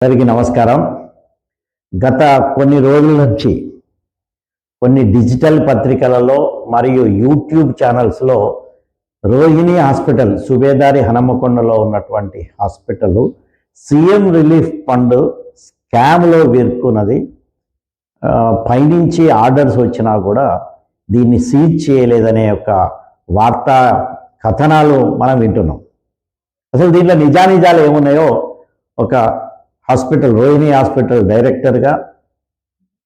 అందరికీ నమస్కారం. గత కొన్ని రోజుల నుంచి కొన్ని డిజిటల్ పత్రికలలో మరియు యూట్యూబ్ ఛానల్స్లో రోహిణి హాస్పిటల్ సుబేదారి హనుమకొండలో ఉన్నటువంటి హాస్పిటల్ సీఎం రిలీఫ్ ఫండ్ స్కామ్లో ఇరుక్కున్నది. పైనుంచి ఆర్డర్స్ వచ్చినా కూడా దీన్ని సీజ్ చేయలేదనే ఒక వార్తా కథనాలు మనం వింటున్నాం. అసలు దీంట్లో నిజానిజాలు ఏమున్నాయో ఒక హాస్పిటల్ రోహిణి హాస్పిటల్ డైరెక్టర్గా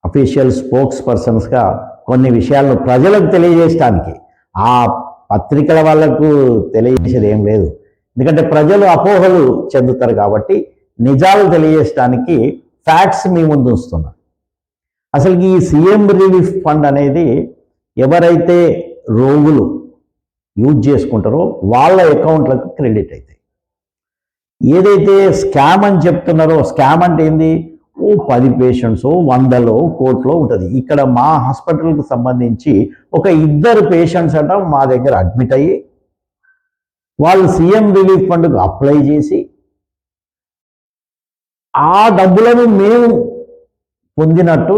అఫీషియల్ స్పోక్స్ పర్సన్స్గా కొన్ని విషయాలను ప్రజలకు తెలియజేయడానికి ఆ పత్రికల వాళ్ళకు తెలియజేసేది ఏం లేదు. ఎందుకంటే ప్రజలు అపోహలు చెందుతారు కాబట్టి నిజాలు తెలియజేయడానికి ఫ్యాక్ట్స్ మీ ముందు ఉంచుతున్నారు. అసలు ఈ సీఎం రిలీఫ్ ఫండ్ అనేది ఎవరైతే రోగులు యూజ్ చేసుకుంటారో వాళ్ళ అకౌంట్లకు క్రెడిట్ అవుతాయి. ఏదైతే స్కామ్ అని చెప్తున్నారో స్కామ్ అంటే ఏంది? 10 పేషెంట్స్ 100లో కోట్లో ఉంటుంది. ఇక్కడ మా హాస్పిటల్కి సంబంధించి ఒక 2 పేషెంట్స్ అట మా దగ్గర అడ్మిట్ అయ్యి వాళ్ళు సీఎం రిలీఫ్ ఫండ్కు అప్లై చేసి ఆ డబ్బులను మేము పొందినట్టు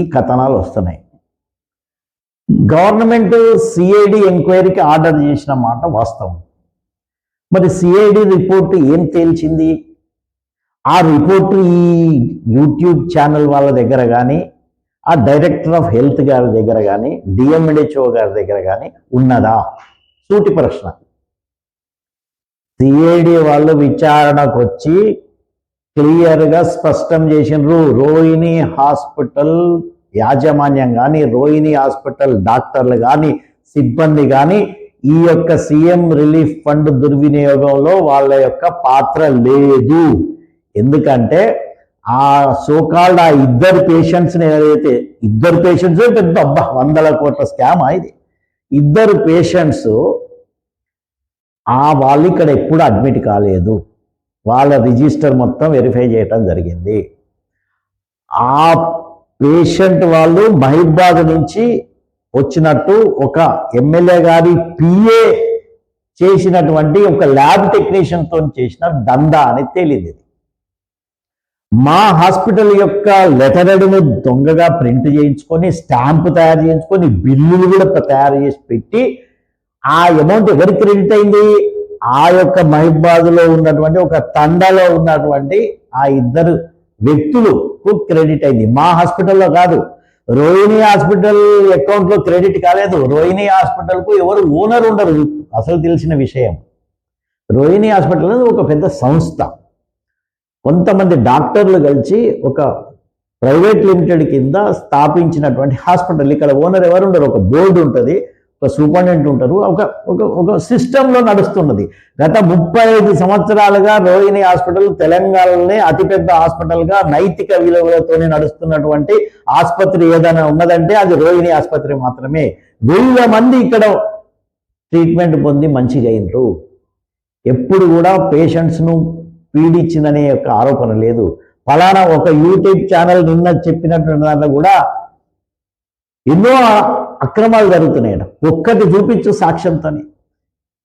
ఈ కథనాలు వస్తున్నాయి. గవర్నమెంట్ సిఐడి ఎంక్వైరీకి ఆర్డర్ చేసిన మాట వాస్తవం. మరి సిఐడి రిపోర్ట్ ఏం తేల్చింది? ఆ రిపోర్ట్ ఈ యూట్యూబ్ ఛానల్ వాళ్ళ దగ్గర కానీ ఆ డైరెక్టర్ ఆఫ్ హెల్త్ గారి దగ్గర కానీ డిఎంహెచ్ఓ గారి దగ్గర కానీ ఉన్నదా? సూటి ప్రశ్న. సిఐడి వాళ్ళు విచారణకు వచ్చి క్లియర్గా స్పష్టం చేసినారు. రోహిణి హాస్పిటల్ యాజమాన్యం కానీ రోహిణి హాస్పిటల్ డాక్టర్లు కానీ సిబ్బంది కానీ ఈ యొక్క సీఎం రిలీఫ్ ఫండ్ దుర్వినియోగంలో వాళ్ళ యొక్క పాత్ర లేదు. ఎందుకంటే ఆ సోకాల్డ్ ఆ 2 పేషెంట్స్ని ఏదైతే 2 పేషెంట్స్ పెద్ద 100 కోట్ల స్కామ్ ఇది. 2 పేషెంట్స్ వాళ్ళు ఇక్కడ ఎప్పుడు అడ్మిట్ కాలేదు. వాళ్ళ రిజిస్టర్ మొత్తం వెరిఫై చేయటం జరిగింది. ఆ పేషెంట్ వాళ్ళు మహిబాద్ నుంచి వచ్చినట్టు ఒక ఎమ్మెల్యే గారి పిఏ చేసినటువంటి ఒక ల్యాబ్ టెక్నీషియన్తో చేసిన దందా అని తేలింది. మా హాస్పిటల్ యొక్క లెటర్ను దొంగగా ప్రింట్ చేయించుకొని స్టాంప్ తయారు చేయించుకొని బిల్లులు కూడా తయారు చేసి పెట్టి ఆ అమౌంట్ ఎవరికి క్రెడిట్ అయింది? ఆ యొక్క మహిబాద్లో ఉన్నటువంటి ఒక తండాలో ఉన్నటువంటి ఆ 2 వ్యక్తులకు క్రెడిట్ అయింది. మా హాస్పిటల్లో కాదు. రోహిణి హాస్పిటల్ అకౌంట్లో క్రెడిట్ కాలేదు. రోహిణి హాస్పిటల్కు ఎవరు ఓనర్ ఉండరు. అసలు తెలిసిన విషయం, రోహిణి హాస్పిటల్ అనేది ఒక పెద్ద సంస్థ. కొంతమంది డాక్టర్లు కలిసి ఒక ప్రైవేట్ లిమిటెడ్ కింద స్థాపించినటువంటి హాస్పిటల్. ఇక్కడ ఓనర్ ఎవరు ఉండరు. ఒక బోర్డు ఉంటుంది, ఒక సూపరింటెండెంట్ ఉంటారు, ఒక సిస్టంలో నడుస్తున్నది. గత 35 సంవత్సరాలుగా రోహిణి హాస్పిటల్ తెలంగాణలోనే అతిపెద్ద హాస్పిటల్గా నైతిక విలువలతోనే నడుస్తున్నటువంటి ఆసుపత్రి ఏదైనా ఉన్నదంటే అది రోహిణి ఆసుపత్రి మాత్రమే. 1000 మంది ఇక్కడ ట్రీట్మెంట్ పొంది మంచిగా అయినరు. ఎప్పుడు కూడా పేషెంట్స్ను పీడించిందనే యొక్క ఆరోపణ లేదు. ఫలానా ఒక యూట్యూబ్ ఛానల్ నిన్న చెప్పినటువంటి దాంట్లో కూడా ఎన్నో అక్రమాలు జరుగుతున్నాయట. ఒక్కటి చూపించు సాక్ష్యంతోనే.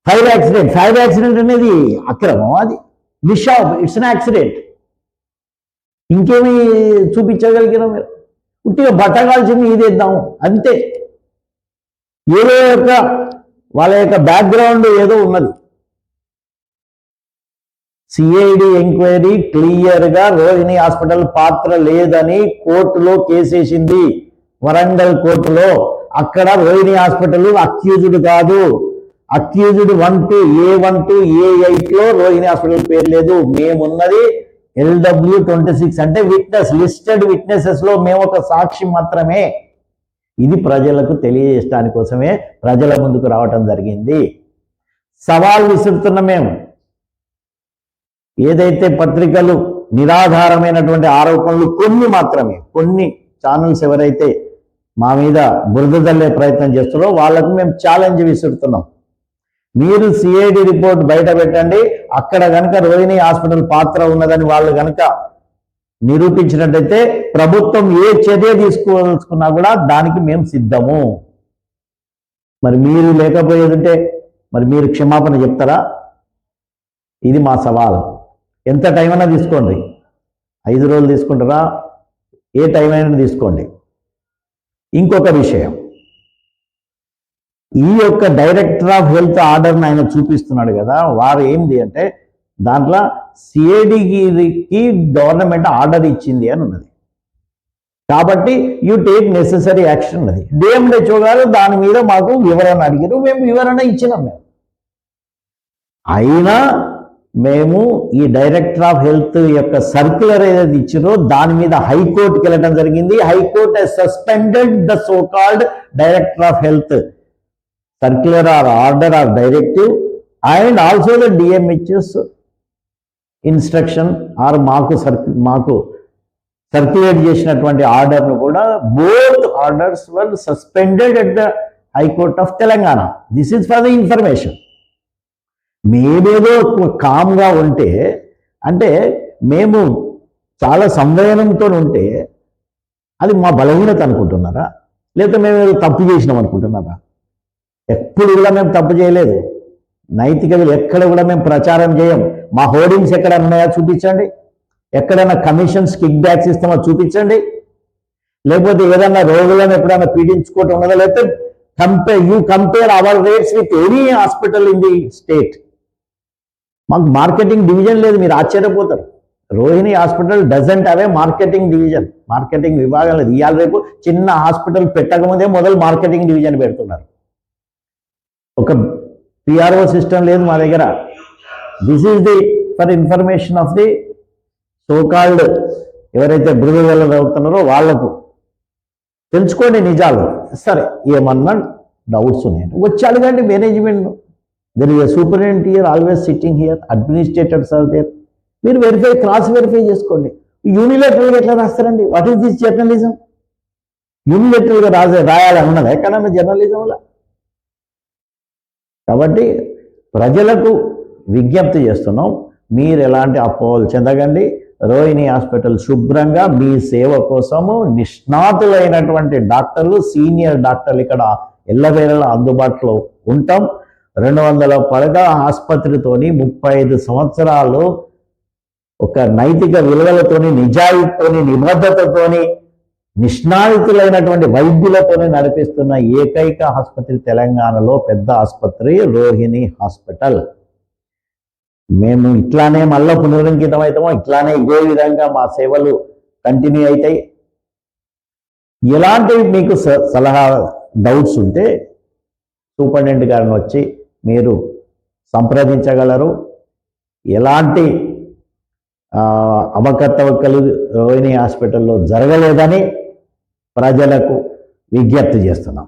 ఫైర్ యాక్సిడెంట్ అనేది అక్రమం, అది నిషాబ్, ఇట్స్ అన్ యాక్సిడెంట్. ఇంకేమి చూపించగలిగిన మీరు? ఉట్టిగా బట్టగాల్సింది ఇదేద్దాము అంతే. ఏదో వాళ్ళ యొక్క బ్యాక్గ్రౌండ్ ఏదో ఉన్నది. సిఐడి ఎంక్వైరీ క్లియర్గా రోహిణి హాస్పిటల్ పాత్ర లేదని కోర్టులో కేసేసింది. వరంగల్ కోర్టులో. అక్కడ రోహిణి హాస్పిటల్ అక్యూజ్డ్ కాదు. అక్యూజ్డ్ 1 A1 A8లో రోహిణి హాస్పిటల్ పేరు లేదు. మేమున్నది LW26 అంటే విట్నెస్, లిస్టెడ్ విట్నెసెస్ లో మేము ఒక సాక్షి మాత్రమే. ఇది ప్రజలకు తెలియజేయడానికి కోసమే ప్రజల ముందుకు రావటం జరిగింది. సవాల్ విసురుతున్న మేము ఏదైతే పత్రికలు నిరాధారమైనటువంటి ఆరోపణలు కొన్ని మాత్రమే, కొన్ని ఛానల్స్ ఎవరైతే మా మీద బురద జల్లే ప్రయత్నం చేస్తున్నారో వాళ్ళకు మేము ఛాలెంజ్ విసురుతున్నాం. మీరు సిఐడి రిపోర్ట్ బయట పెట్టండి. అక్కడ కనుక రోహిణి హాస్పిటల్ పాత్ర ఉన్నదని వాళ్ళు కనుక నిరూపించినట్టయితే ప్రభుత్వం ఏ చర్య తీసుకోవాల్సుకున్నా కూడా దానికి మేము సిద్ధము. మరి మీరు లేకపోయేదంటే మరి మీరు క్షమాపణ చెప్తారా? ఇది మా సవాల్. ఎంత టైం అయినా తీసుకోండి. 5 రోజులు తీసుకుంటారా, ఏ టైం అయినా తీసుకోండి. ఇంకొక విషయం, ఈ యొక్క డైరెక్టర్ ఆఫ్ హెల్త్ ఆర్డర్ని ఆయన చూపిస్తున్నాడు కదా, వారు ఏంటి అంటే దాంట్లో సిఐడికి గవర్నమెంట్ ఆర్డర్ ఇచ్చింది అని ఉన్నది. కాబట్టి యూ టేక్ నెసెసరీ యాక్షన్ అది. డిఎంహెచ్ఓ గారు దాని మీద మాకు వివరణ అడిగారు, మేము వివరణ ఇచ్చినాం. అయినా మేము ఈ డైరెక్టర్ ఆఫ్ హెల్త్ యొక్క సర్క్యులర్ ఏదైతే ఇచ్చారో దాని మీద హైకోర్టుకి వెళ్ళడం జరిగింది. High court suspended the so called director of health circular or order or directive and also the DMHS instruction or మాకు సర్క్యులేట్ చేసినటువంటి ఆర్డర్ను కూడా both orders were suspended at the high court of Telangana. This is for the information. మేమేదో కామ్గా ఉంటే, అంటే మేము చాలా సంవయనంతో ఉంటే అది మా బలహీనత అనుకుంటున్నారా, లేకపోతే మేము ఏదో తప్పు చేసినాం అనుకుంటున్నారా? ఎప్పుడు కూడా మేము తప్పు చేయలేదు. నైతిక విలువ ఎక్కడ కూడా మేము ప్రచారం చేయం. మా హోర్డింగ్స్ ఎక్కడ ఉన్నాయో చూపించండి. ఎక్కడైనా కమిషన్స్ కిక్ బ్యాక్స్ ఇస్తామో చూపించండి. లేకపోతే ఏదైనా రోగులను ఎప్పుడైనా పీడించుకోవటం ఉన్నదా, లేకపోతే compare our rates with any hospital in the state. మాకు మార్కెటింగ్ డివిజన్ లేదు, మీరు ఆశ్చర్యపోతారు. Rohini hospital doesn't have marketing division, marketing విభాగం లేదు. ఇవాళ రేపు చిన్న హాస్పిటల్ పెట్టకముందే మొదలు మార్కెటింగ్ డివిజన్ పెడుతున్నారు. ఒక పిఆర్ఓ సిస్టమ్ లేదు మా దగ్గర. This is the for information of the so called ఎవరైతే బృహదలు అవుతున్నారో వాళ్లకు తెలుసుకోండి నిజాలు. సరే, ఏమన్నా డౌట్స్ ఉన్నాయండి వచ్చి అడగండి management. There is a superintendent here, always sitting here, administrators are there. మీరు క్రాస్ వెరిఫై చేసుకోండి. యూనిలేటరల్గా ఎట్లా రాస్తారండి? What is this journalism? యూనిలేటరల్గా రాయాలని ఉన్నది ఎక్కడన్నా జర్నలిజంలో? కాబట్టి ప్రజలకు విజ్ఞప్తి చేస్తున్నాం, మీరు ఎలాంటి అపోహలు చెందకండి. రోహిణి హాస్పిటల్ శుభ్రంగా మీ సేవ కోసము నిష్ణాతులైనటువంటి డాక్టర్లు, సీనియర్ డాక్టర్లు ఇక్కడ ఎల్లవేళలా అందుబాటులో ఉంటాం. 200 పడకల ఆసుపత్రితోని 35 సంవత్సరాలు ఒక నైతిక విలువలతోని, నిజాయితీతోని, నిబద్ధతతోని, నిష్ణాతులైనటువంటి వైద్యులతోనే నడిపిస్తున్న ఏకైక ఆసుపత్రి తెలంగాణలో పెద్ద ఆసుపత్రి రోహిణి హాస్పిటల్. మేము ఇట్లానే మళ్ళీ పునరంకితం అవుతామో, ఇట్లానే ఇదే విధంగా మా సేవలు కంటిన్యూ అవుతాయి. ఎలాంటి మీకు సలహా డౌట్స్ ఉంటే సూపరింటెండెంట్ గారిని వచ్చి మీరు సంప్రదించగలరు. ఎలాంటి అవకతవకలు రోహిణి హాస్పిటల్లో జరగలేదని ప్రజలకు విజ్ఞప్తి చేస్తున్నాం.